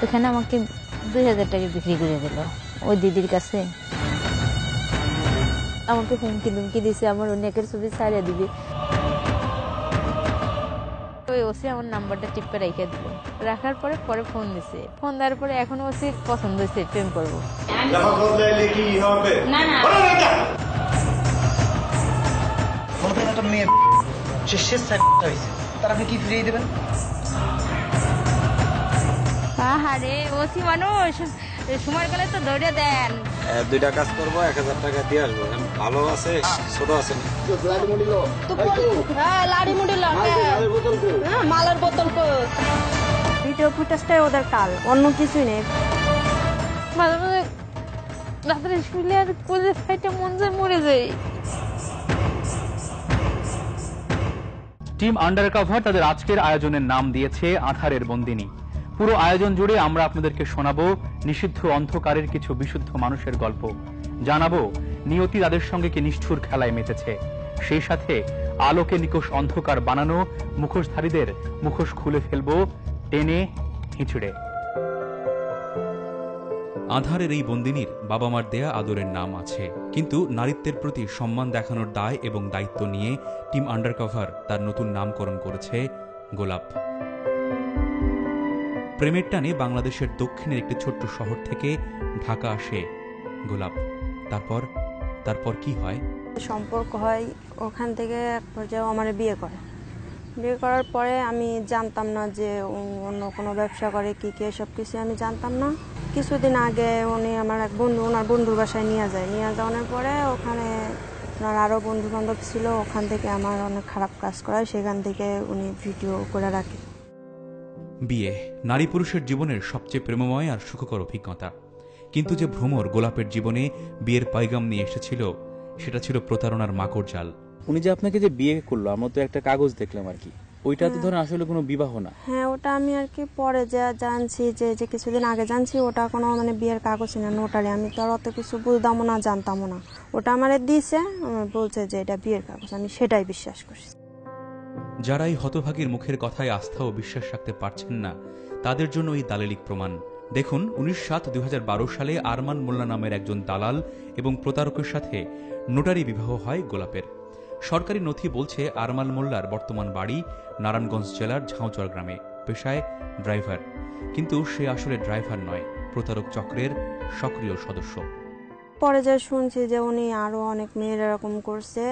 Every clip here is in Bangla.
ওখানে আমাকে 2000 টাকা বিক্রি করে দিল ওই দিদির কাছে। আমাকে হুমকি দিছে আমার নেকের ছবি ছাড়িয়ে দিবি। ওই ওসি আমার নাম্বারটা টিপে রেখে দিল, রাখার পরে ফোন দিছে। ফোন দেওয়ার পরে এখন ওসি পছন্দ হয়েছে, প্রেম করবো। আরে ওসি মানুষ সময় গেলে তো ধরে দেন। 2টা কাজ করবো, 1000 টাকা দিয়ে আসবো। ভালো আছে, ছোট আছে মালের বোতল। ভিডিও ফুটেজটাই ওদের কাল, অন্য কিছুই নেই। মাঝে মাঝে রাত্রে শুলে আর কোলে ফাইটে মন যায় মরে যায়। টিম আন্ডারকভার তাদের আজকের আয়োজনের নাম দিয়েছে আধারের বন্দিনী। পুরো আয়োজন জুড়ে আমরা আপনাদেরকে শোনাবো নিষিদ্ধ অন্ধকারের কিছু বিশুদ্ধ মানুষের গল্প, জানাবো নিয়তি তাদের সঙ্গে কি নিষ্ঠুর খেলায় মেতেছে। সেই সাথে আলোকে নিকষ অন্ধকার বানানো মুখোশধারীদের মুখোশ খুলে ফেলবো টেনে হিঁচড়ে। আধারের এই বন্দিনীর বাবা মার দেয়া আদরের নাম আছে, কিন্তু নারীত্বের প্রতি সম্মান দেখানোর দায় এবং দায়িত্ব নিয়ে টিম আন্ডারকভার তার নতুন নামকরণ করেছে গোলাপ। প্রেমের টানে বাংলাদেশের দক্ষিণের একটি ছোট্ট শহর থেকে ঢাকা আসে গোলাপ। তারপর কি হয়? সম্পর্ক হয়, ওখান থেকে এক পর্যায়ে আমার বিয়ে করার পরে আমি জানতাম না যে অন্য কোনো ব্যবসা করে কি এসব কিছু আমি জানতাম না। কিছুদিন আগে উনি আমার এক বন্ধু ওনার বন্ধুর বাসায় নিয়ে যাওয়ার পরে ওখানে ওনার আরও বন্ধু বান্ধব ছিল, ওখান থেকে আমার অনেক খারাপ কাজ করায়, সেখান থেকে উনি ভিডিও করে রাখে। বিয়ে নারী পুরুষের জীবনের সবচেয়ে প্রেমময় আর সুখকর অভিজ্ঞতা, কিন্তু যে ভ্রমর গোলাপের জীবনে বিয়ের পাইগাম নিয়ে এসেছিল সেটা ছিল প্রতারণার মাকড় জাল। উনি যে আপনাকে যে বিয়ে করলো, আমরা তো একটা কাগজ দেখলাম আর কি, ওইটা তো ধরেন আসলে কোনো বিবাহ না। হ্যাঁ, ওটা আমি আর কি পরে যা জানছি, যে কিছুদিন আগে জানছি ওটা কোনো মানে বিয়ের কাগজ না, নোটারি। আমি তো আর অত কিছু বুঝতামও না, জানতামও না। ওটা আমারে দিয়েছে, বলছে যে এটা বিয়ের কাগজ, আমি সেটাই বিশ্বাস করছি। যারা এই হতভাগীর মুখের কথায় আস্থা ও বিশ্বাস রাখতে পারছেন না, তাদের জন্য এই দালালিক প্রমাণ। দেখুন, 19/7/2012 সালে আরমান মোল্লা নামের একজন দালাল এবং প্রতারকের সাথে নোটারি বিবাহ হয় গোলাপের। সরকারি নথি বলছে আরমান মোল্লার বর্তমান বাড়ি নারায়ণগঞ্জ জেলার ঝাউচর গ্রামে, পেশায় ড্রাইভার। কিন্তু সে আসলে ড্রাইভার নয়, প্রতারক চক্রের সক্রিয় সদস্য। পরে যে শুনছি যে উনি আরো অনেক মেয়ের এরকম করছে।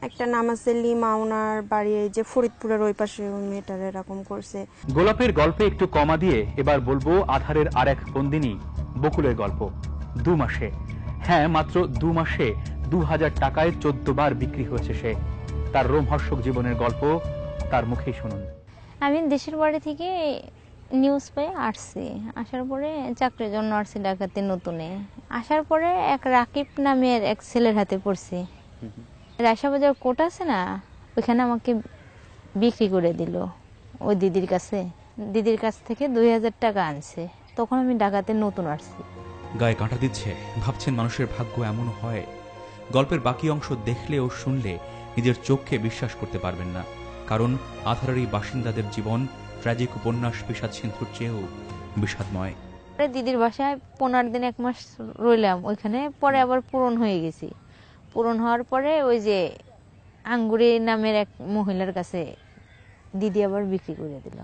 একটা নাম আছে লিমা, ওনার বাড়ি যে ফরিদপুরের ওই পাশে, ওই মেয়েটার এরকম করছে। গোলাপের গল্পে একটু কমা দিয়ে এবার বলবো আধারের আরেক বন্দিনী বকুলের গল্প। 2 মাসে, হ্যাঁ মাত্র 2 মাসে 2000 টাকায় 14 বার বিক্রি হয়েছে সে। তার রোমহর্ষক জীবনের গল্প তার মুখেই শুনুন। আমি দেশের বাড়ি থেকে নিউজ পেয়ে আসছি, আসার পরে চাকরির জন্য আসছি ঢাকাতে নতুনে। আসার পরে এক রাকিব নামের এক ছেলের হাতে পড়ছি। রায়সাবাজার কোর্ট আছে না, ওইখানে আমাকে বিক্রি করে দিল ওই দিদির কাছ থেকে 2000 টাকা আনছে। তখন আমি ঢাকাতে নতুন আসছি। গায়ে কাঁটা দিচ্ছে, ভাবছেন মানুষের ভাগ্য এমন হয়? গল্পের বাকি অংশ দেখলে ও শুনলে নিজের চোখকে বিশ্বাস করতে পারবেন না, কারণ আধারের এই বাসিন্দাদের জীবন ট্র্যাজিক উপন্যাস বিষাদ সিন্ধুর চেয়েও বিষাদময়। দিদির বাসায় 15 দিন 1 মাস রইলাম ওইখানে। পরে আবার পূরণ হয়ে গেছি। পূরণ হওয়ার পরে ওই যে আঙ্গুরি নামের এক মহিলার কাছে দিদি আবার বিক্রি করে দিল।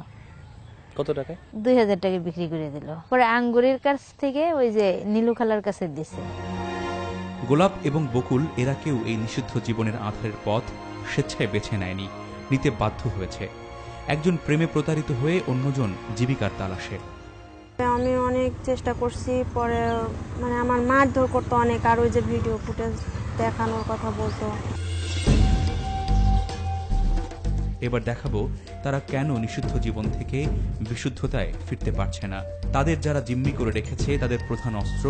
কত টাকায়? 2000 টাকা বিক্রি করে দিল। পরে আঙ্গুরির কাছ থেকে ওই যে নীলু খালার কাছে দিছে। গোলাপ এবং বকুল এরা কেউ এই নিষিদ্ধ জীবনের আধারের পথ স্বেচ্ছায় বেছে নেয়নি, নিতে বাধ্য হয়েছে। একজন প্রেমে প্রতারিত হয়ে অন্যজন জীবিকার তালাশে। আমি অনেক চেষ্টা করছি, পরে মানে আমার মারধর করতো অনেক, আর ওই যে ভিডিও ফুটেজ দেখানোর কথা বলতো। এবার দেখাবো তারা কেন নিষিদ্ধ জীবন থেকে বিশুদ্ধতায় ফিরতে পারছে না। তাদের যারা জিম্মি করে রেখেছে তাদের প্রধান অস্ত্র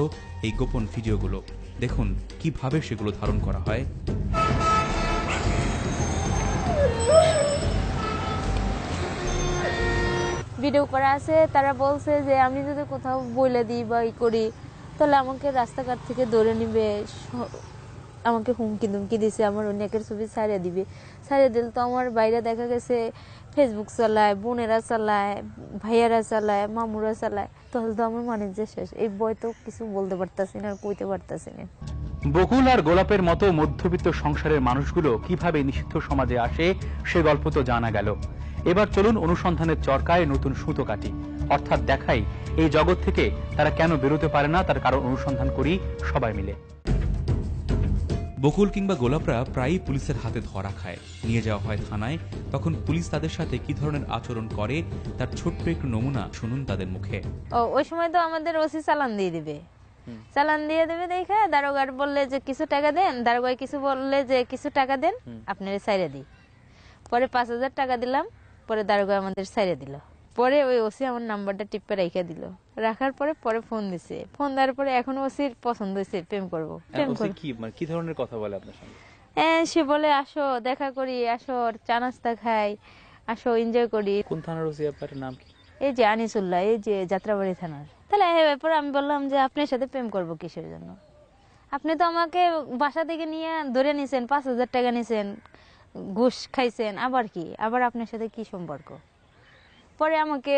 এই গোপন ভিডিওগুলো। দেখুন কিভাবে সেগুলো ধারণ করা হয়। ভিডিও করা আছে, তারা বলছে যে আমি যদি কোথাও বলে দিই বা ই করি তাহলে আমাকে রাস্তাঘাট থেকে ধরে নিবে, আমাকে হুমকি দুমকি দিছে, আমার অনেকের ছবি ছাড়িয়ে দিবে। ছাড়িয়ে দিলে তো আমার বাইরে দেখা গেছে ফেসবুক চালায়, বোনেরা চালায়, ভাইয়ারা চালায়, মামুরা চালায়, তাহলে তো আমার বাণিজ্য শেষ। এই বই তো কিছু বলতে পারতাছি না, আর কইতে পারতাছি না। বকুল আর গোলাপের মতো মধ্যবিত্ত সংসারের মানুষগুলো কিভাবে নিষিদ্ধ সমাজে আসে সে গল্প তো জানা গেল। এবার চলুন অনুসন্ধানের চরকায় নতুন সুতো কাটি, অর্থাৎ দেখাই এই জগৎ থেকে তারা কেন বেরোতে পারে না, তার কারণ অনুসন্ধান করি সবাই মিলে। বকুল কিংবা গোলাপরা প্রায়ই পুলিশের হাতে ধরা খায়, নিয়ে যাওয়া হয় থানায়। তখন পুলিশ তাদের সাথে কি ধরনের আচরণ করে তার ছোট্ট একটু নমুনা শুনুন তাদের মুখে। ওই সময় তো আমাদের ওসি চালান দিয়ে দিবে, চালান দিয়ে দেবে, দেখে দারোগার বললে যে কিছু টাকা দেন, দারোগায় কিছু বললে যে কিছু টাকা দেন, আপনার সাইরে দিই। পরে 5,000 টাকা দিলাম, পরে দারোগা আমাদের সাইরে দিল। পরে ওই ওসি আমার নাম্বারটা টিপে রেখে দিল, রাখার পরে পরে ফোন দিছে। ফোন দেওয়ার পরে এখন ওসির পছন্দ হয়েছে, প্রেম করবো। কি ধরনের কথা বলে আপনার সঙ্গে? সে বলে আসো দেখা করি, আসো চা নাস্তা খাই, আসো এনজয় করি। কোন থানার ওসি আপনার, নাম কি? এই যে আনিসুল্লাহ, এই যে যাত্রাবাড়ি থানার। তাহলে এরপরে আমি বললাম যে আপনার সাথে প্রেম করবো কিসের জন্য? আপনি তো আমাকে বাসা থেকে নিয়ে ধরে নিছেন, 5,000 টাকা নিছেন, ঘুষ খাইছেন, আবার কি, আবার আপনার সাথে কি সম্পর্ক? পরে আমাকে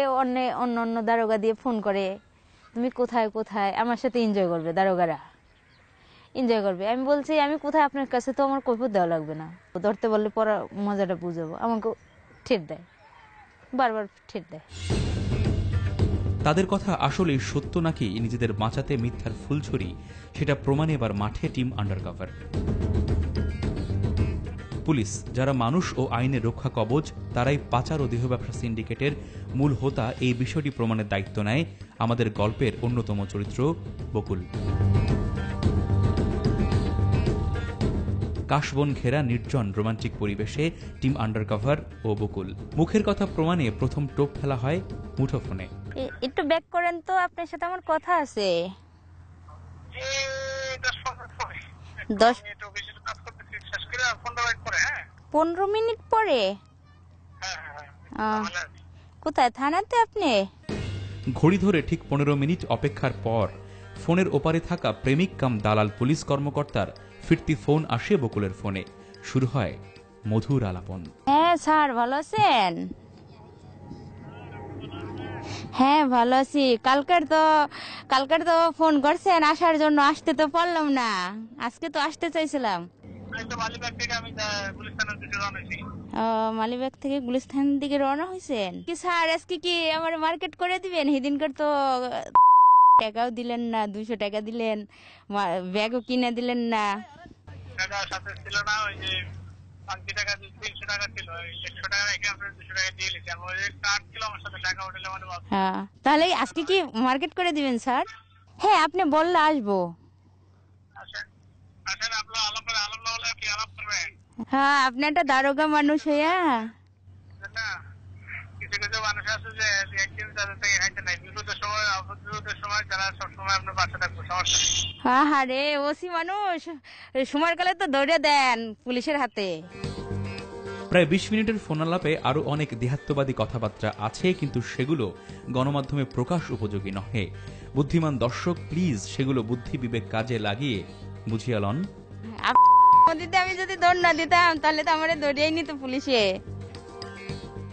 অন্য দারোগা দিয়ে ফোন করে, তুমি কোথায় কোথায়, আমার সাথে এনজয় করবে, দারোগারা এনজয় করবে। আমি বলছি আমি কোথায়, আপনার কাছে তো আমার কৈফিয়ত দেওয়া লাগবে না, ধরতে বললে পরে মজাটা বুঝাবো। আমাকে ঠেট দেয়, বারবার ঠেট দেয়। তাদের কথা আসলেই সত্য নাকি নিজেদের বাঁচাতে মিথ্যার ফুলছড়ি, সেটা প্রমাণে এবার মাঠে টিম আন্ডারকভার। পুলিশ, যারা মানুষ ও আইনের রক্ষা কবচ, তারাই পাচার ও দেহ ব্যবসা সিন্ডিকেটের মূল হোতা, এই বিষয়টি প্রমাণের দায়িত্ব নেয় আমাদের গল্পের অন্যতম চরিত্র বকুল। কাশবন ঘেরা নির্জন রোমান্টিক পরিবেশে টিম আন্ডারকভার ও বকুল। মুখের কথা প্রমাণে প্রথম টোপ ফেলা হয় মুঠোফোনে। একটু ব্যাক করেন তো, আপনার সাথে আমার কথা আছে। 15 মিনিট পরে? কোথায়, থানাতে আপনি? ঘড়ি ধরে ঠিক 15 মিনিট অপেক্ষার পর ফোনের ওপারে থাকা প্রেমিক কাম দালাল পুলিশ কর্মকর্তার ফিরতি ফোন আসে বকুলের ফোনে। শুরু হয় মধুর আলাপন। হ্যাঁ স্যার, ভালো আছেন? হ্যাঁ ভালো আছি। কালকের তো ফোন করছেন আসার জন্য, আসতে তো পারলাম না, আজকে তো আসতে চাইছিলাম। মালিবাগ থেকে গুলিস্তানের দিকে রওনা হয়েছেন কি স্যার? আজকে কি আমার মার্কেট করে দিবেন? সেদিনকার তো টাকাও দিলেন না, 200 টাকা দিলেন, ব্যাগও কিনে দিলেন না। হ্যাঁ, তাহলে আজকে কি মার্কেট করে দিবেন স্যার? হ্যাঁ, আপনি বললে আসবো। হ্যাঁ, আপনি একটা দারোগা মানুষ হইয়া। হ্যাঁ রে, ওসি মানুষ, সময়ের কালে তো ধরে দেন পুলিশের হাতে। প্রায় 20 মিনিটের ফোনালাপে আরো অনেক দেহাত্মবাদী কথাবার্তা আছে, কিন্তু সেগুলো গণমাধ্যমে প্রকাশ উপযোগী নহে। বুদ্ধিমান দর্শক প্লিজ সেগুলো বুদ্ধি বিবেক কাজে লাগিয়ে বুঝিয়া লন। আমি যদি দৌড় না দিতাম তাহলে তো আমার দৌড়িয়েই নিত পুলিশে।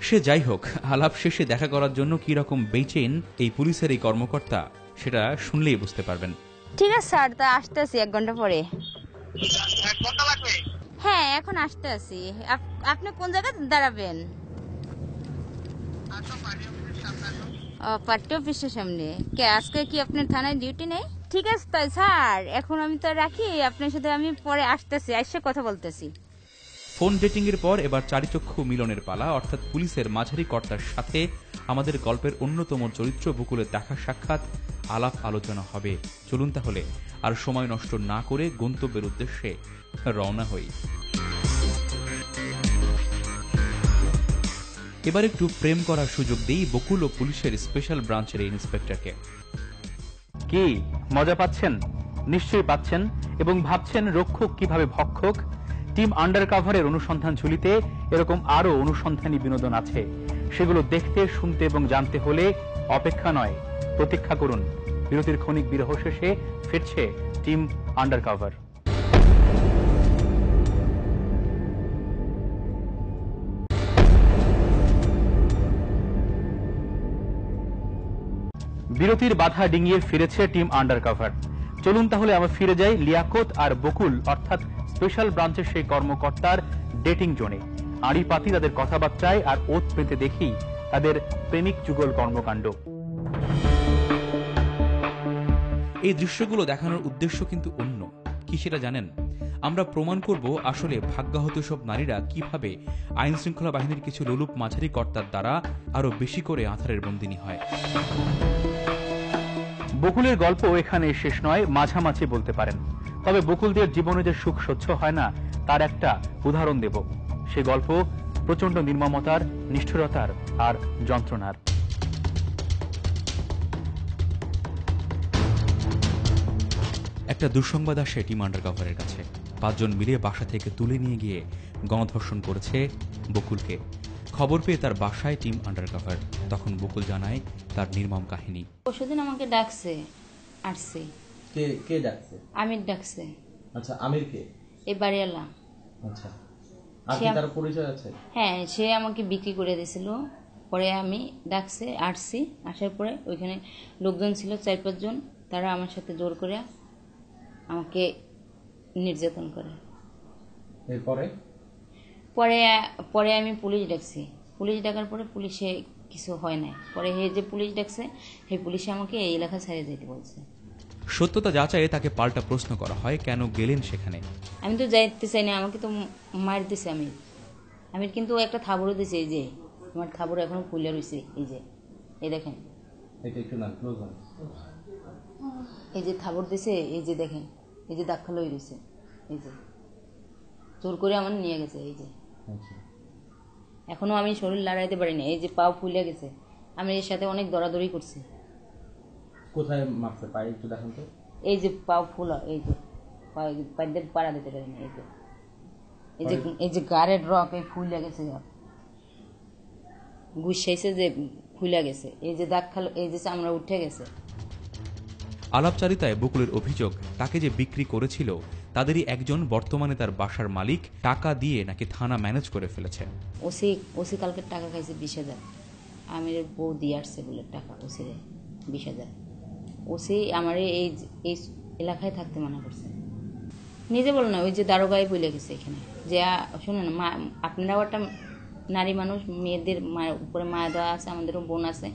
সে যাই হোক, আলাপ শেষে দেখা করার জন্য কি রকম বেচেন এই পুলিশের এই কর্মকর্তা, সেটা শুনলেই বুঝতে পারবেন। ঠিক আছে স্যার, তা আসতেছি 1 ঘন্টা পরে। হ্যাঁ, এখন আসতে আছি। আপনি কোন জায়গায় দাঁড়াবেন? পার্টি অফিসের সামনে। আজকে কি আপনার থানায় ডিউটি নেই? ঠিক আছে তাই স্যার, এখন আমি তো রাখি, আপনার সাথে আমি পরে আসতেছি, এসে কথা বলতেছি। ফোন ডেটিং এর পর এবার চারিচক্ষু মিলনের পালা, অর্থাৎ পুলিশের মাঝারি কর্তার সাথে আমাদের গল্পের অন্যতম চরিত্র বকুলের দেখা সাক্ষাৎ, আলাপ আলোচনা হবে। চলুন তাহলে আর সময় নষ্ট না করে গন্তব্যের উদ্দেশ্যে রওনা হই। এবার একটু প্রেম করার সুযোগ দেই বকুল ও পুলিশের স্পেশাল ব্রাঞ্চের ইন্সপেক্টরকে। কি মজা পাচ্ছেন? নিশ্চয়ই পাচ্ছেন, এবং ভাবছেন রক্ষক কিভাবে ভক্ষক। টিম আন্ডারকভারের অনুসন্ধান ঝুলিতে এরকম আরো অনুসন্ধানী বিনোদন আছে। সেগুলো দেখতে, শুনতে এবং জানতে হলে অপেক্ষা নয়, প্রতীক্ষা করুন। বিরতির ক্ষণিক বিরহ শেষে ফিরছে টিম আন্ডারকভার। বিরতির বাধা ডিঙিয়ে ফিরেছে টিম আন্ডারকভার। চলুন তাহলে আমরা ফিরে যাই লিয়াকত আর বকুল অর্থাৎ স্পেশাল ব্রাঞ্চের সেই কর্মকর্তার ডেটিং জোনে। আড়ি পাতি তাদের কথাবার্তায় আর ওত পেতে দেখি তাদের প্রেমিক যুগল কর্মকাণ্ড। এই দৃশ্যগুলো দেখানোর উদ্দেশ্য কিন্তু অন্য কি সেটা জানেন? আমরা প্রমাণ করব আসলে ভাগ্যাহত সব নারীরা কিভাবে আইন শৃঙ্খলা বাহিনীর কিছু লোলুপ মাঝারি কর্তার দ্বারা আরো বেশি করে আঁধারের বন্দিনী হয়। বকুলের গল্প এখানে শেষ নয়, মাঝামাঝি বলতে পারেন। তবে বকুলদের জীবনে যে সুখ সহ্য হয় না তার একটা উদাহরণ দেব। সে গল্প প্রচন্ড নির্মমতার, নিষ্ঠুরতার আর যন্ত্রণার। একটা দুঃসংবাদ আসে টিম আন্ডারকভারের কাছে। 5 জন মিলে বাসা থেকে তুলে নিয়ে গিয়ে গণধর্ষণ করেছে বকুলকে। খবর পেয়ে তার বাসায় টিম আন্ডারকভার। তখন বকুল জানায় তার নির্মম কাহিনী। পরশুদিন আমাকে ডাকছে, আসছে। কে ডাকছে? আমির ডাকছে। আচ্ছা, আমির কে? এই বাড়িওয়ালা। আচ্ছা, আর কি তার পরিচয় আছে? হ্যাঁ, সে আমাকে বিক্রি করে দিয়েছিল। পরে আমি ডাকছে, আসছি। আসার পরে ওইখানে লোকজন ছিল 4-5 জন। তারা আমার সাথে জোর করে আমাকে নির্যাতন করে। এরপরে পরে আমি পুলিশ ডাকছি। পুলিশ ডাকার পরে পুলিশে কিছু হয় নাই। পরে হে যে পুলিশ ডাকছে সেই পুলিশে আমাকে এই এলাকা ছেড়ে যেতে বলছে। সত্যতা যাচাইয়ে তাকে পাল্টা প্রশ্ন করা হয়, কেন গেলেন সেখানে? আমি তো যাইতে চাই না, আমাকে তো মার দিছে। আমি কিন্তু একটা থাবড়ও দিছে। এই যে আমার থাবড় এখনো ফুলে রয়েছে। এই যে এই দেখেন, এই যে থাবড় দিছে, এই যে দেখেন, এই যে দাগ লই রয়েছে। এই যে জোর করে আমার নিয়ে গেছে। এই যে এখনো আমি শরীর লড়াইতে পারি না। এই যে পাও ফুলে গেছে। আমি এর সাথে অনেক দরাদরি করছি। কোথায় মারছে? পায়ে একটু দেখান তো। এই যে পাও ফুলা, এই যে পায়ে পাড়া দিতে পারি না। এই যে গাড়ের রক এই ফুলে গেছে, গুছাইছে যে ফুলে গেছে। এই যে দাগ খালো, এই যে চামড়া উঠে গেছে। আলাপচারিতায় বকুলের অভিযোগ, তাকে যে বিক্রি করেছিল তাদেরই একজন বর্তমানে তার বাসার মালিক টাকা দিয়ে নাকি থানা ম্যানেজ করে ফেলেছে। ওসি কালকে টাকা খাইছে 20,000। আমির বউ দিয়ে আসছে বলে টাকা ওসিরে 20,000। ওসি আমার এই এলাকায় থাকতে মানা করছে। নিজে বলো না, ওই যে দারোগাই বলে গেছে এখানে যে শুনুন আপনারাও একটা নারী মানুষ, মেয়েদের উপরে মায়া দেওয়া আছে, আমাদেরও বোন আছে।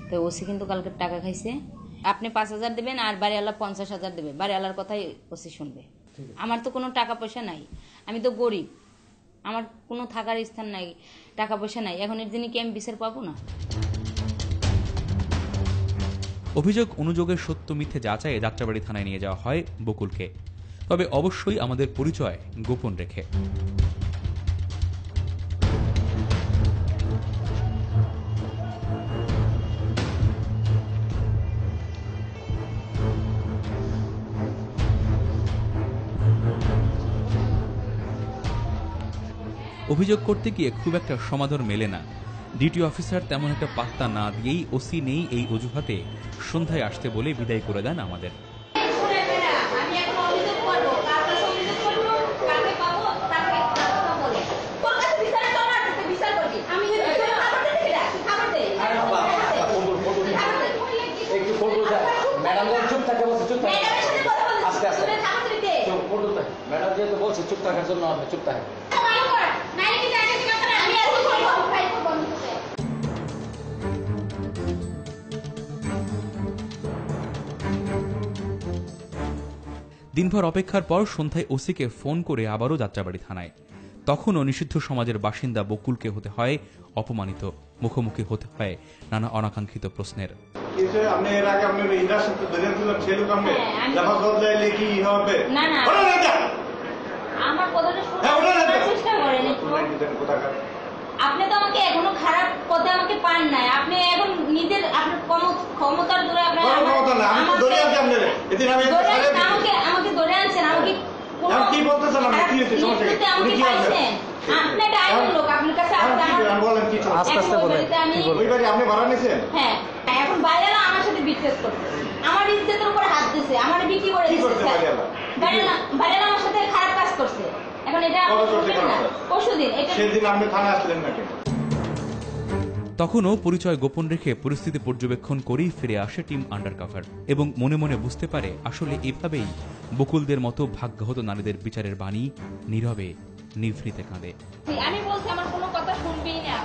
তো ওসি কিন্তু কালকে টাকা খাইছে। আপনি 5,000 দেবেন আর বাড়িওয়ালা 50,000 দেবে। বাড়িওয়ালার কথাই ওসি শুনবে। আমার তো কোনো টাকা পয়সা নাই, আমি তো গরিব, আমার কোনো থাকার স্থান নাই, টাকা পয়সা নাই। এখন এর দিনই কি আমি বিচার পাবো না? অভিযোগ অনুযোগের সত্য মিথ্যে যাচাইয়ে যাত্রাবাড়ি থানায় নিয়ে যাওয়া হয় বকুলকে, তবে অবশ্যই আমাদের পরিচয় গোপন রেখে। অভিযোগ করতে গিয়ে খুব একটা সমাদর মেলে না। ডিটি অফিসার তেমন একটা পাত্তা না দিয়েই ওসি নেই এই অজুহাতে সন্ধ্যায় আসতে বলে বিদায় করে দেন আমাদের। চুপ থাকার জন্য চুপ থাকে। দিনভর অপেক্ষার পর সন্ধ্যায় ওসিকে ফোন করে আবারও যাত্রাবাড়ি থানায়। তখনও নিষিদ্ধ সমাজের বাসিন্দা বকুলকে হতে হয় অপমানিত, মুখোমুখি হতে হয় নানা অনাকাঙ্ক্ষিত প্রশ্নের। আপনি তো আমাকে এখনো খারাপ পথে আমাকে পান নাই। আপনি এখন নিজের আপনার ক্ষমতার দূরে আমাকে ধরে আনছেন। আমাকে এখন বাইরেলা আমার সাথে বিশ্বাস করছে, আমার ইজ্জতের উপরে হাত দিছে, আমার বিক্রি করে দিচ্ছে। বাইরেলা আমার সাথে খারাপ কাজ করছে। এখন এটা পরশুদিন। সেদিন আপনি থানায় আসলেন না কেন? তখনও পরিচয় গোপন রেখে পরিস্থিতি পর্যবেক্ষণ করেই ফিরে আসে টিম আন্ডারকভার এবং মনে মনে বুঝতে পারে আসলে এভাবেই বকুলদের মতো ভাগ্যহত নারীদের বিচারের বাণী নীরবে নিভৃতে কাঁদে। আমি বলছি আমার কোনো কথা শুনবি না।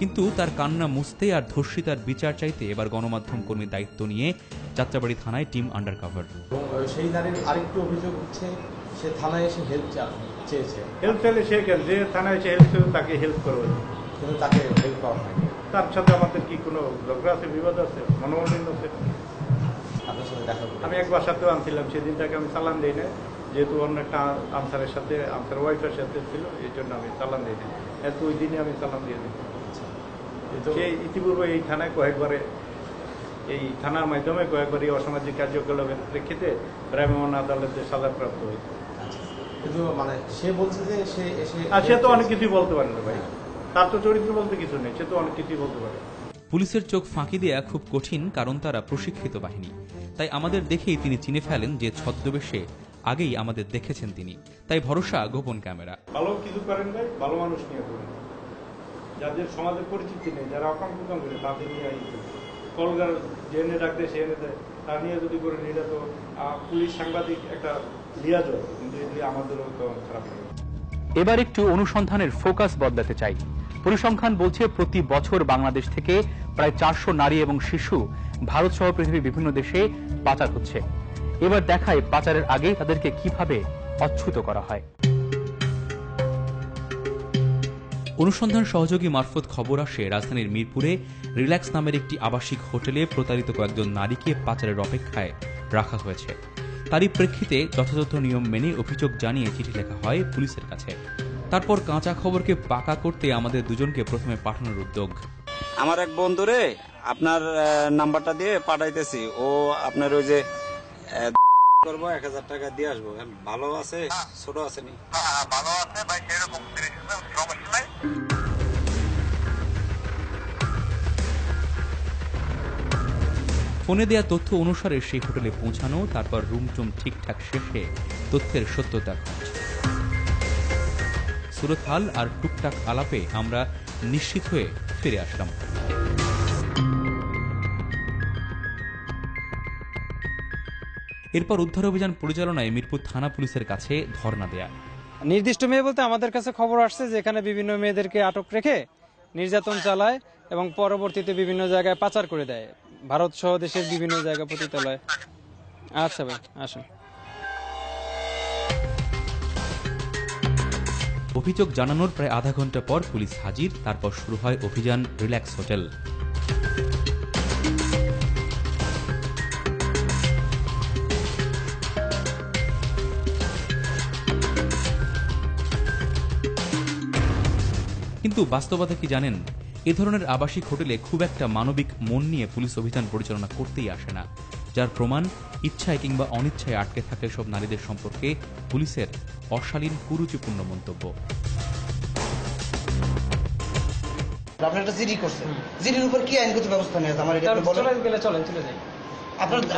কিন্তু তার কান্না মুছতে আর ধর্ষিতার বিচার চাইতে এবার গণমাধ্যম কর্মীর দায়িত্ব নিয়ে যাত্রাবাড়ি থানায় টিম আন্ডারকভার। সেই নারীর আরেকটু অভিযোগ হচ্ছে সে থানায় এসে হেল্প চেয়েছে। হেল্প চাইলে সে কেন, যে থানায় এসে হেল্প চাইলে তাকে হেল্প করবে, কিন্তু তাকে হেল্প পাওয়া হয়নি। তার সাথে আমাদের কি কোনো ঝগড়া আছে, বিবাদ আছে, মনোমালিন্য আছে? আপনার সাথে দেখা করবে। আমি একবার সাথেও আনছিলাম, সেদিন তাকে আমি চালান দিই না, যেহেতু অন্য একটা আনসারের সাথে, আনসার ওয়াইফের সাথে ছিল, এই জন্য আমি চালান দিই না। এত ওই দিনে আমি চালান দিয়ে দিই। সে ইতিপূর্বে এই থানায় কয়েকবারে, এই থানার মাধ্যমে কয়েকবার এই অসামাজিক কার্যকলাপের প্রেক্ষিতে ভ্রাম্যমাণ আদালতে সাজাপ্রাপ্ত হয়েছে। কিন্তু মানে সে বলছে যে সে এসে, আর সে তো অনেক কিছুই বলতে পারে না ভাই, তার তো চরিত্র বলতে কিছু নেই, সে তো অনেক কিছুই বলতে পারে। পুলিশের চোখ ফাঁকি দেয়া খুব কঠিন, কারণ তারা প্রশিক্ষিত বাহিনী। তাই আমাদের দেখেই তিনি চিনে ফেলেন যে ছদ্মবেশে আগেই আমাদের দেখেছেন তিনি, তাই ভরসা গোপন ক্যামেরা। ভালো কিছু করেন ভাই, ভালো মানুষ নিয়ে করেন, যাদের সমাজের পরিচিতি নেই, যারা অকাম কুকাম করে তাদের নিয়ে কলগার যে এনে ডাকতে সে এনে দেয়, তা নিয়ে যদি করেন এটা তো পুলিশ সাংবাদিক একটা লিয়াজ হয়, কিন্তু এটি আমাদেরও তো খারাপ লাগে। এবার একটু অনুসন্ধানের ফোকাস বদলাতে চাই। পরিসংখ্যান বলছে প্রতি বছর বাংলাদেশ থেকে প্রায় 400 নারী এবং শিশু ভারত সহ পৃথিবীর বিভিন্ন দেশে পাচার হচ্ছে। এবার দেখায় পাচারের আগে তাদেরকে কিভাবে অচ্যুত করা হয়। অনুসন্ধান সহযোগী মারফত খবর আসে রাজধানীর মিরপুরে রিল্যাক্স নামের একটি আবাসিক হোটেলে প্রতারিত কয়েকজন নারীকে পাচারের অপেক্ষায় রাখা হয়েছে। তারই প্রেক্ষিতে যথাযথ নিয়ম মেনে অভিযোগ জানিয়ে চিঠি লেখা হয় পুলিশের কাছে। তারপর কাঁচা খবরকে পাকা করতে আমাদের দুজনকে প্রথমে পাঠানোর উদ্যোগ। আমার এক বন্ধুরে আপনার নাম্বারটা দিয়ে পাঠাইতেছি, ও আপনার ওই যে করবো 1000 টাকা দিয়ে আসবো। ভালো আছে, ছোট আছে নি? ভালো আছে ভাই, সেরকম সমস্যা নাই। ফোনে দেয়া তথ্য অনুসারে সেই হোটেলে পৌঁছানো, তারপর রুমটুম ঠিকঠাক শেষে তথ্যের সত্যতা খোঁজ। সুরতহাল আর টুকটাক আলাপে আমরা নিশ্চিত হয়ে ফিরে আসলাম। এরপর উদ্ধার অভিযান পরিচালনায় মিরপুর থানা পুলিশের কাছে ধর্ণা দেয়া। নির্দিষ্ট মেয়ে বলতে আমাদের কাছে খবর আসছে যে এখানে বিভিন্ন মেয়েদেরকে আটক রেখে নির্যাতন চালায় এবং পরবর্তীতে বিভিন্ন জায়গায় পাচার করে দেয়, ভারত সহ দেশের বিভিন্ন জায়গা পতিতালয়। আচ্ছা ভাই, আসুন। অভিযোগ জানানোর প্রায় আধা ঘন্টা পর পুলিশ হাজির। তারপর শুরু হয় অভিযান রিল্যাক্স হোটেল। কিন্তু বাস্তবতা কি জানেন? এ ধরনের আবাসিক হোটেলে খুব একটা মানবিক মন নিয়ে পুলিশ অভিযান পরিচালনা করতেই আসে না, যার প্রমাণ ইচ্ছায় কিংবা অনিচ্ছায় আটকে থাকে সব নারীদের সম্পর্কে পুলিশের অশালীন কুরুচিপূর্ণ মন্তব্য। আপনি একটা জিডি করছেন, জিডির উপর কি আইনগত ব্যবস্থা নেওয়া আমার এটা বলেন। চলেন চলে যাই।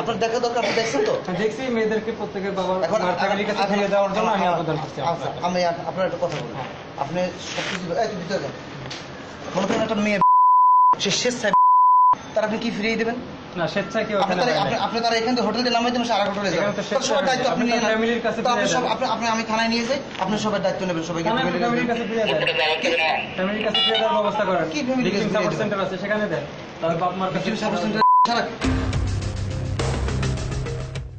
আপনার দেখা দরকার, আপনি দেখছেন তো? দেখছি মেয়েদেরকে প্রত্যেকের বাবা ফ্যামিলির কাছে ফিরিয়ে দেওয়ার জন্য আমি আবেদন করছি। আমি আপনার একটা কথা বলবো, আপনি সবকিছু ভিতরে যান। মনে করেন একটা মেয়ে সে স্বেচ্ছায়, তার আপনি কি ফিরিয়ে দেবেন? না, স্বেচ্ছায় কেউ আপনি তারা এখান থেকে হোটেলে নামাই দেবেন, আর হোটেলে যাবেন, সবার দায়িত্ব আপনি নিয়ে ফ্যামিলির কাছে আপনি আমি থানায় নিয়ে যাই, আপনি সবার দায়িত্ব নেবেন, সবাইকে ফ্যামিলির কাছে ফিরিয়ে দেন, ফ্যামিলির কাছে ফিরিয়ে দেওয়ার ব্যবস্থা করেন। কি ফ্যামিলি সাপোর্ট সেন্টার আছে সেখানে দেন, তার বাপ মার কাছে সাপোর্ট সেন্টার ছাড়া।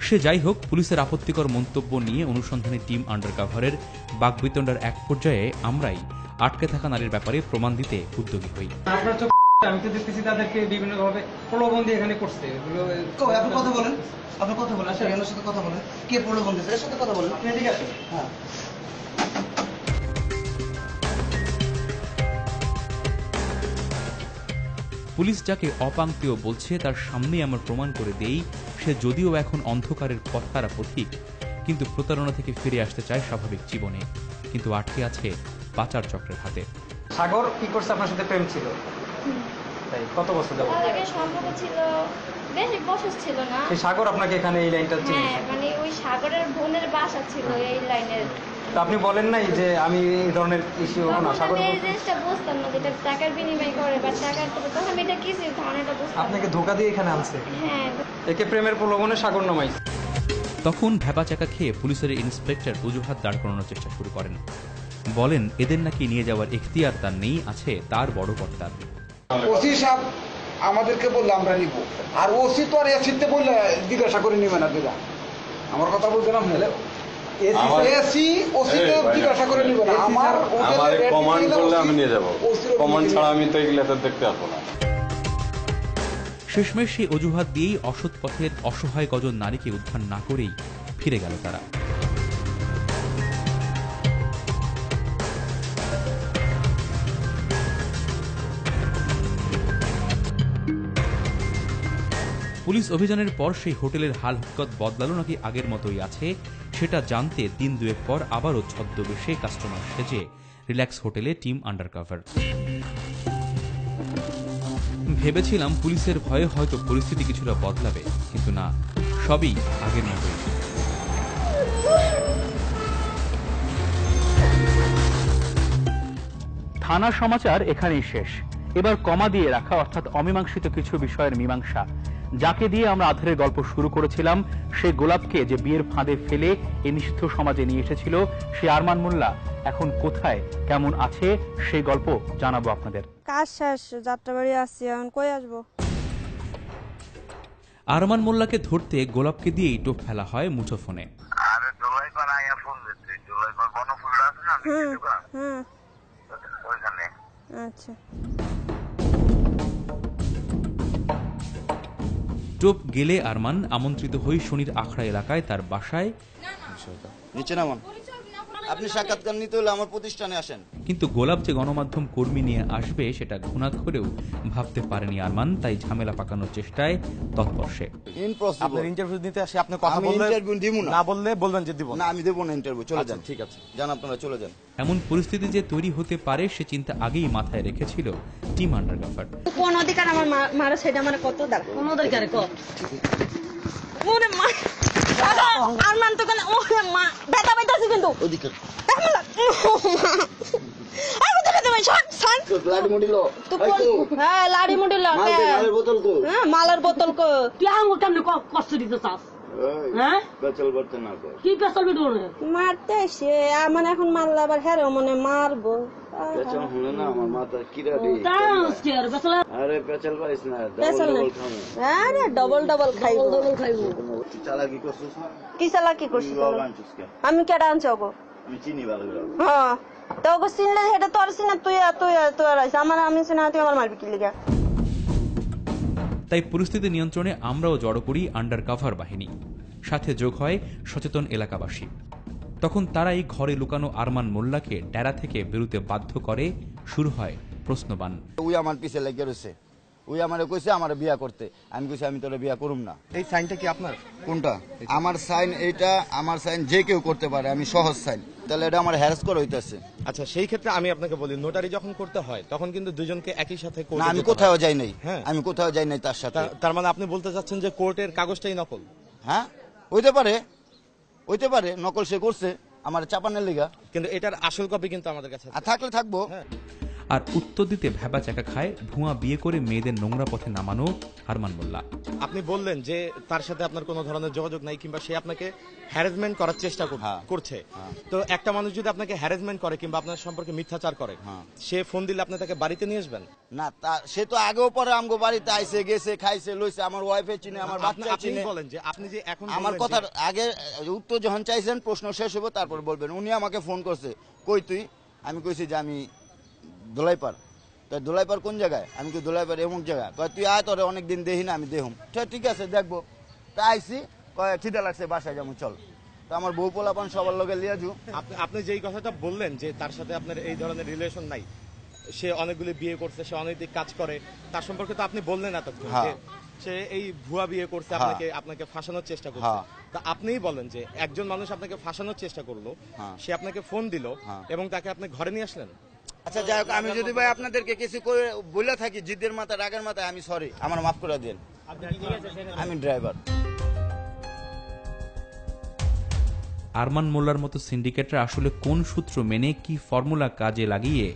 সে যাই হোক, পুলিশের আপত্তিকর মন্তব্য নিয়ে অনুসন্ধানী টিম আন্ডারকভারের বাকবিতণ্ডার এক পর্যায়ে আমরাই আটকে থাকা নারীর ব্যাপারে প্রমাণ দিতে উদ্যোগী হই। আপনার চোখ, আমি তো দেখতেছি তাদেরকে বিভিন্নভাবে প্রলোভন দিয়ে এখানে করছে। আপনি কথা বলেন, আপনি কথা বলেন, এর সাথে কথা বলেন, কে প্রলোভন দিয়েছে এর সাথে কথা বলেন। আপনি ঠিক আছে? হ্যাঁ। পুলিশ যাকে অপাঙ্ক্তেয় বলছে তার সামনে আমরা প্রমাণ করে দেই সে যদিও এখন অন্ধকারের পথহারা পথিক, কিন্তু প্রতারণা থেকে ফিরে আসতে চায় স্বাভাবিক জীবনে, কিন্তু আটকে আছে পাচার চক্রের হাতে। সাগর কি করছে? আপনার সাথে প্রেম ছিল? তাই কত বছর যাবত? সম্পর্ক ছিল বেশি বছর ছিল না। এই সাগর আপনাকে এখানে এই লাইনটা চিনি। হ্যাঁ, মানে ওই সাগরের বোনের বাসা ছিল এই লাইনের। তো আপনি বলেন নাই যে আমি এই ধরনের ইস্যু না সাগর? এই জিনিসটা বুঝতাম না, যেটা টাকার বিনিময় করে বা টাকার তো তখন আমি এটা কিছু ধারণাটা বুঝতাম। আপনাকে ধোকা দিয়ে এখানে আনছে? হ্যাঁ। একে প্রেমের প্রলোভনে সাগর নামাইছে। তখন ভ্যাবাচাকা খেয়ে পুলিশের ইন্সপেক্টর অজুহাত দাঁড় করানোর চেষ্টা শুরু করেন। বলেন এদের নাকি নিয়ে যাওয়ার এখতিয়ার তার নেই, আছে তার বড় কর্তার। ওসি সাহেব আমাদেরকে বললে আমরা নিব, আর ওসি তো আর এসিতে বললে জিজ্ঞাসা করে নিবে না দিদা। আমার কথা বলছিলাম এসি ওসি জিজ্ঞাসা করে নিবে না। আমার কমান্ড করলে আমি নিয়ে যাবো, কমান্ড ছাড়া আমি তো এগুলো দেখতে আসবো না। শেষমেশ সেই অজুহাত দিয়েই অসৎ পথের অসহায় কজন নারীকে উদ্ধার না করেই ফিরে গেল তারা। পুলিশ অভিযানের পর সেই হোটেলের হাল হরকত বদলালো নাকি আগের মতোই আছে, সেটা জানতে দিন দুয়েক পর আবারও ছদ্মবেশে কাস্টমার সেজে রিল্যাক্স হোটেলে টিম আন্ডারকভার। ভেবেছিলাম পুলিশের ভয়ে হয়তো পরিস্থিতি কিছুটা বদলাবে, কিন্তু না, সবই আগের মতোই। থানা সমাচার এখানেই শেষ। এবার কমা দিয়ে রাখা অর্থাৎ অমীমাংসিত কিছু বিষয়ের মীমাংসা। যাকে দিয়ে আমরা আধারের গল্প শুরু করেছিলাম, সেই গোলাপকে যে বিয়ের ফাঁদে ফেলে এই নিষিদ্ধ সমাজে নিয়ে এসেছিল, সেই আরমান মোল্লা এখন কোথায়, কেমন আছে, সেই গল্প জানাবো আপনাদের। কাজ শেষ, যাত্রাবাড়ি আসছি, এখন কই আসবো? আরমান মোল্লাকে ধরতে গোলাপকে দিয়েই টোপ ফেলা হয় মুঠোফোনে। আচ্ছা। টোপ গেলে আরমান আমন্ত্রিত হই শনির আখড়া এলাকায় তার বাসায়। নিচে নামান, আপনি সাক্ষাৎকার নিতে হলে আমার প্রতিষ্ঠানে আসেন। কিন্তু গোলাপ যে গণমাধ্যম কর্মী নিয়ে আসবে সেটা ঘুণাক্ষরেও ভাবতে পারেনি আরমান, তাই ঝামেলা পাকানোর চেষ্টায় তৎপর সে। আপনার ইন্টারভিউ নিতে আসে, আপনি কথা বললে ইন্টারভিউ দিব না, বললে বলবেন যে দিব না, আমি দেব না ইন্টারভিউ, চলে যান। ঠিক আছে, যান, আপনারা চলে যান। এমন পরিস্থিতি যে তৈরি হতে পারে সে চিন্তা আগেই মাথায় রেখেছিল টিম আন্ডারকভার। কোন অধিকার আমার মারা, সেটা আমার কত দাও, কোন অধিকার কর। ওরে মা, আরমান তো কেন, ওরে মা ব্যথা পাইতাছি কিন্তু অধিকার লাড়ি মুড়িল মালের বোতল কো তুই আঙুল কেমনে কষ্ট দিতে চাস? মারতে সে মানে এখন মারলে আবার হেরেও মনে মারবো। ডবল ডবল খাইব। কি চালাকি করছিস? আমি কেটা আনছি ওগো? হ্যাঁ, তো ওগো চিনলে সেটা তোর চিনা, তুই তুই আমার, আমি চিনা, তুই আমার মারবি কি লিগা? তাই পরিস্থিতি নিয়ন্ত্রণে আমরাও জড়ো করি আন্ডারকভার বাহিনী, সাথে যোগ হয় সচেতন এলাকাবাসী। তখন তারাই ঘরে লুকানো আরমান মোল্লাকে ডেরা থেকে বেরোতে বাধ্য করে। শুরু হয় প্রশ্নবাণ। ওই আমার পিছে লেগে রয়েছে, ওই আমারে কইছে আমার বিয়া করতে, আমি কইছি আমি তোরে বিয়া করুম না। এই সাইনটা কি আপনার? কোনটা? আমার সাইন এইটা, আমার সাইন যে কেউ করতে পারে, আমি সহজ সাইন, তাহলে এটা আমার হ্যারাস করা হইতাছে। আচ্ছা, সেই ক্ষেত্রে আমি আপনাকে বলি, নোটারি যখন করতে হয় তখন কিন্তু দুজনকে একই সাথে না, আমি কোথাও যাই নাই। হ্যাঁ, আমি কোথাও যাই নাই তার সাথে। তার মানে আপনি বলতে চাচ্ছেন যে কোর্টের কাগজটাই নকল? হ্যাঁ, হইতে পারে নকল সে করছে আমার চাপানের লিগা, কিন্তু এটার আসল কপি কিন্তু আমাদের কাছে থাকলে থাকবো। আর উত্তর দিতে ভ্যাবাচাকা খায় ভুয়া বিয়ে করে মেয়েদের নোংরা পথে নামানো আরমান মোল্লা। আপনি বললেন যে তার সাথে আপনার কোনো ধরনের যোগাযোগ নাই, কিংবা সে আপনাকে হ্যারাসমেন্ট করার চেষ্টা করছে। তো একটা মানুষ যদি আপনাকে হ্যারাসমেন্ট করে কিংবা আপনার সম্পর্কে মিথ্যাচার করে, সে ফোন দিলে আপনি তাকে বাড়িতে নিয়ে আসবেন না? সে তো আগেও পরে আমগো বাড়িতে আইছে, গেছে, খাইছে, লইছে, আমার ওয়াইফে চিনে, আমার বাচ্চা চিনে। বলেন যে আপনি যে এখন আমার কথার আগে উত্তর যখন চাইছেন, প্রশ্ন শেষ হবো তারপর বলবেন। উনি আমাকে ফোন করছে, কই তুই? আমি কইছি যে আমি দোলাইপাড়। তাই দোলাইপাড় কোন জায়গায়? আমি কি দোলাইপাড় এমন জায়গা? কয় তুই আয়, তোরে অনেকদিন দেখি না, আমি দেখুম। ঠিক আছে, দেখবো। তা আইসি, কয় খিদা লাগছে, বাসায় যেমন চল। তো আমার বউ পোলাপান সবার লগে লিয়াজু। আপনি যেই কথাটা বললেন যে তার সাথে আপনার এই ধরনের রিলেশন নাই, সে অনেকগুলি বিয়ে করছে, সে অনেক কাজ করে, তার সম্পর্কে তো আপনি বললেন এতক্ষণ সে এই ভুয়া বিয়ে করছে, আপনাকে ফাঁসানোর চেষ্টা করছে। তা আপনিই বলেন যে একজন মানুষ আপনাকে ফাঁসানোর চেষ্টা করলো, সে আপনাকে ফোন দিল এবং তাকে আপনি ঘরে নিয়ে আসলেন। আচ্ছা, যাই হোক, আমি যদি ভাই আপনাদেরকে কিছু বলে থাকি জিদের মাথা, রাগের মাথায়, আমি সরি, আমার মাফ করে দেন। আমি ড্রাইভার। আরমান মোল্লার মতো সিন্ডিকেটরা আসলে কোন সূত্র মেনে কি ফর্মুলা কাজে লাগিয়ে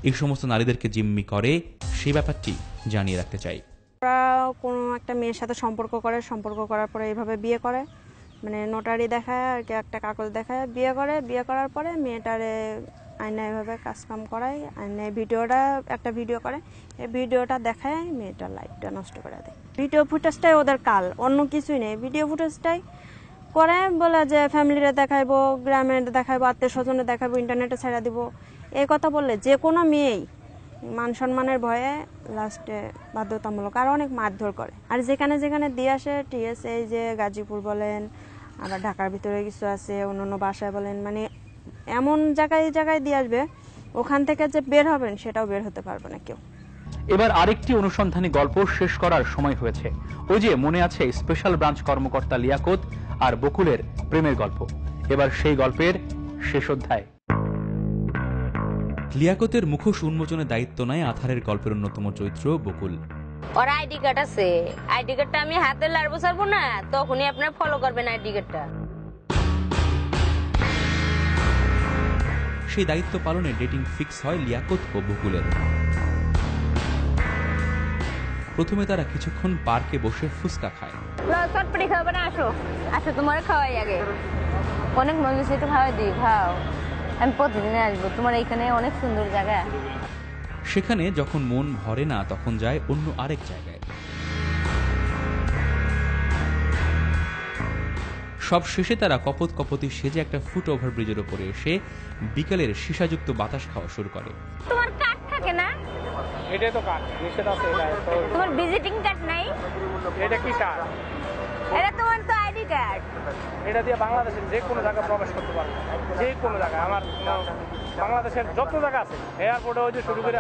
এই সমস্ত নারীদেরকে জিম্মি করে সেই ব্যাপারটি জানিয়ে রাখতে চাই। ওরা কোনো একটা মেয়ের সাথে সম্পর্ক করে, সম্পর্ক করার পরে এইভাবে বিয়ে করে, মানে নোটারি দেখায় আর কি, একটা কাগজ দেখায় বিয়ে করে। বিয়ে করার পরে মেয়েটারে আয়না এভাবে কাজকাম করায়, আয়নায় একটা ভিডিও করে, এই ভিডিওটা দেখায় মেয়েটার লাইফটা নষ্ট করে দেয়। ভিডিও ফুটেজটাই ওদের কাল, অন্য কিছুই নেই। ভিডিও ফুটেজটাই করে বলে যে ফ্যামিলিরে দেখাইবো, গ্রামের দেখাইবো, আত্মীয় স্বজনে দেখাইবো, ইন্টারনেটে ছেড়ে দিব। এই কথা বললে যে কোনো মেয়েই মান সম্মানের ভয়ে লাস্টে বাধ্যতামূলক আর অনেক মারধর করে। আর যেখানে যেখানে দিয়ে আসে টিএসএ, এই যে গাজীপুর বলেন, আবার ঢাকার ভিতরে কিছু আছে, অন্য বাসায় বলেন, মানে এমন জায়গায় দিয়ে আসবে, ওখান থেকে যে বের হবেন সেটাও বের হতে পারবে না কেউ। এবার আরেকটি অনুসন্ধানী গল্প শেষ করার সময় হয়েছে। ওই যে মনে আছে স্পেশাল ব্রাঞ্চ কর্মকর্তা লিয়াকত আর বকুলের প্রেমের গল্প, এবার সেই গল্পের শেষ অধ্যায়। লিয়াকতের মুখোশ উন্মোচনের দায়িত্ব নেয় আধারের গল্পের অন্যতম চরিত্র বকুল। ওর আইডি কার্ড আছে, আইডি কার্ডটা আমি হাতে লাড়বো ছাড়বো না, তখনই আপনার ফলো করবেন আইডি কার্ডটা। সেই দায়িত্ব পালনে ডেটিং ফিক্স হয় লিয়াকত ও বকুলের। প্রথমে তারা কিছুক্ষণ পার্কে বসে ফুচকা খায়। চটপটি খাবে না? আসো আসো, তোমার খাওয়াই আগে, অনেক মজা, একটু খাওয়াই দিই, খাও। আমি প্রতিদিন আসবো, তোমার এখানে অনেক সুন্দর জায়গা। সেখানে যখন মন ভরে না তখন যায় অন্য আরেক জায়গায়। সব শেষে তারা কপত কপতি সেজে একটা ফুট ওভারব্রিজের উপরে এসে বিকালের সীসাযুক্ত বাতাস খাওয়া শুরু করে। তোমার কার্ড থাকে না? এটাই তো কার্ড, নিষেধ আছে। তোমার ভিজিটিং কার্ড নাই? এটা কি কার্ড? এটা তোমার তো আইডি কার্ড। এটা দিয়ে বাংলাদেশের যে কোনো জায়গায় প্রবেশ করতে পারবে, যে কোনো জায়গায়। আমার বাংলাদেশের যত জায়গা আছে, এয়ারপোর্টে হইতে শুরু করে,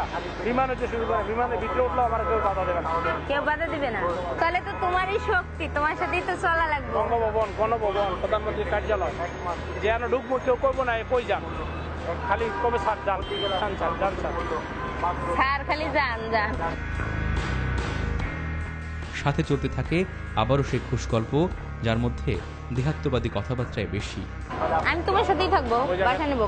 বিমান হইতে শুরু করে, বিমানের ভিতরে উঠলেও আমার কেউ বাধা দেবে না। কেউ বাধা দিবে না? তাহলে তো তোমারই শক্তি, তোমার সাথেই তো চলা লাগবে। বঙ্গভবন, গণভবন, প্রধানমন্ত্রীর কার্যালয়, যেন ঢুকবো কেউ করবো না, কই যান, খালি কবে ছাড় যান, যান স্যার, খালি যান যান। সাথে চলতে থাকে আবারও সেই খুশ গল্প, যার মধ্যে দেহাত্মবাদী কথাবার্তায় বেশি। আমি তোমার সাথেই থাকবো, বাসা নেবো।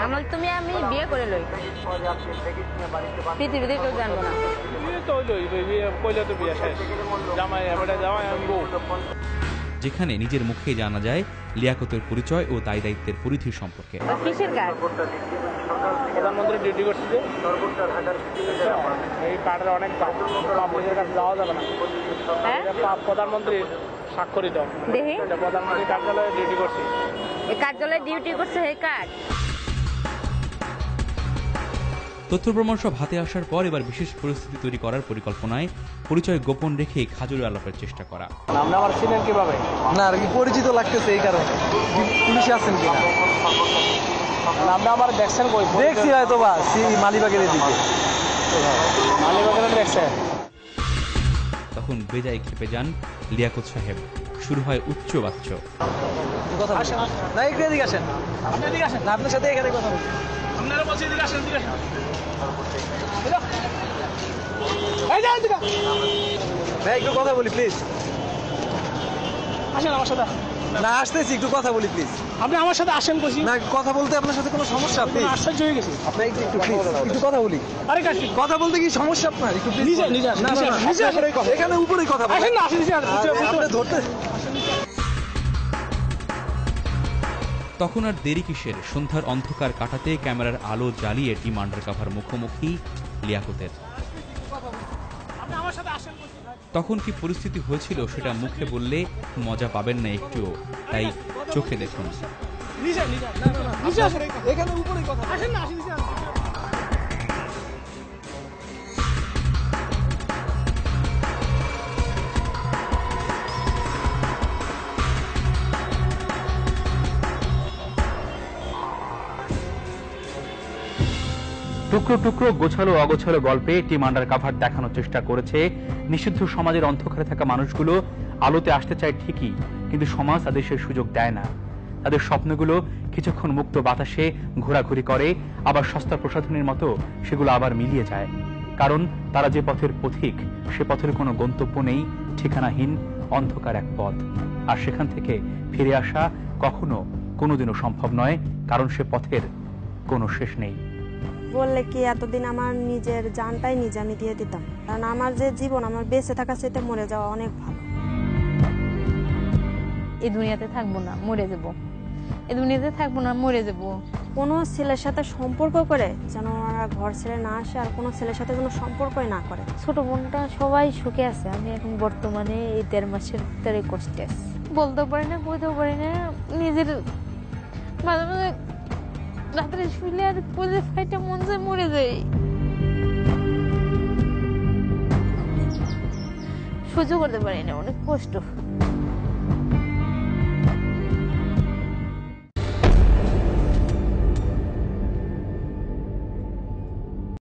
আমার আমি বিয়ে করে লই, পৃথিবীতে কেউ জানবো না। যেখানে নিজের মুখে জানা যায় লিয়াকতের পরিচয় ও দায় দায়িত্বের পরিধি সম্পর্কে। কিসের কাজ? প্রধানমন্ত্রী ডিউটি করছে, এই কার্ডের অনেক কাছে যাওয়া যাবে না। প্রধানমন্ত্রীর স্বাক্ষরিত, প্রধানমন্ত্রী কার্যালয়ে ডিউটি করছে। এই কার্যালয়ে ডিউটি করছে এই কার্ড। তথ্য প্রমাণ সব হাতে আসার পর এবার বিশেষ পরিস্থিতি তৈরি করার পরিকল্পনায় পরিচয় গোপন রেখে খাজুরে আলাপের চেষ্টা করা। আপনি আমার চিনেন কিভাবে? না আর কি পরিচিত লাগতেছে এই কারণে। পুলিশে আছেন কিনা? আপনি আমার দেখছেন কই? দেখছি হয়তো বা মালিবাগের দিকে। মালিবাগের দেখছেন? তখন বেজায় খেপে যান লিয়াকত সাহেব, শুরু হয় উচ্চ বাচ্চ। না একটু এদিকে আসেন, আপনি এদিকে আসেন, আপনার সাথে এখানে কথা বলছি। আপনারা বলছি এদিকে আসেন, এদিকে আসেন। ভাই একটু কথা বলি প্লিজ। আসেন আমার সাথে। না আসতেছি, একটু কথা বলি প্লিজ। আপনি আমার সাথে আসেন কইছি না, কথা বলতে আপনার সাথে কোনো সমস্যা? প্লিজ, আশ্চর্য হয়ে গেছি। আপনি একটু প্লিজ একটু কথা বলি। আরে কথা বলতে কি সমস্যা আপনার? একটু প্লিজ। এখানে উপরেই কথা বলেন। আসেন না, আসেন আপনি ধরতে। তখন আর দেরি কিসের, সন্ধ্যার অন্ধকার কাটাতে ক্যামেরার আলো জ্বালিয়ে টিম আন্ডারকভার মুখোমুখি লিয়াকতের। তখন কি পরিস্থিতি হয়েছিল সেটা মুখে বললে মজা পাবেন না একটুও, তাই চোখে দেখুন। এখানে উপরেই কথা, আসেন না, আসেন। টুকরো টুকরো গোছালো অগোছালো গল্পে টিম আন্ডারকভার দেখানোর চেষ্টা করেছে নিষিদ্ধ সমাজের অন্ধকারে থাকা মানুষগুলো আলোতে আসতে চায় ঠিকই, কিন্তু সমাজ তাদের সে সুযোগ দেয় না। তাদের স্বপ্নগুলো কিছুক্ষণ মুক্ত বাতাসে ঘোরাঘুরি করে, আবার সস্তা প্রসাধনীর মতো সেগুলো আবার মিলিয়ে যায়। কারণ তারা যে পথের পথিক, সে পথের কোনো গন্তব্য নেই, ঠিকানাহীন অন্ধকার এক পথ। আর সেখান থেকে ফিরে আসা কখনো কোনোদিনও সম্ভব নয়, কারণ সে পথের কোনো শেষ নেই। বললে কি এতদিন আমার নিজের জানটাই নিজে আমি দিয়ে দিতাম, কারণ আমার যে জীবন, আমার বেঁচে থাকা চাইতে মরে যাওয়া অনেক ভালো। এই দুনিয়াতে থাকবো না, মরে যাব। এই দুনিয়াতে থাকবো না, মরে যাব। কোনো ছেলের সাথে সম্পর্ক করে যেন ওরা ঘর ছেড়ে না আসে, আর কোনো ছেলের সাথে যেন সম্পর্কই না করে। ছোট বোনটা সবাই সুখে আছে, আমি এখন বর্তমানে এই 1.5 মাসের ভিতরে কষ্টে আছি। বলতেও পারি না, কইতেও পারি না। নিজের মাঝে মাঝে রাত্রে শুলে আর কোজে ফাইটে মন যায় মরে যাই। সহ্য করতে পারি না, অনেক কষ্ট।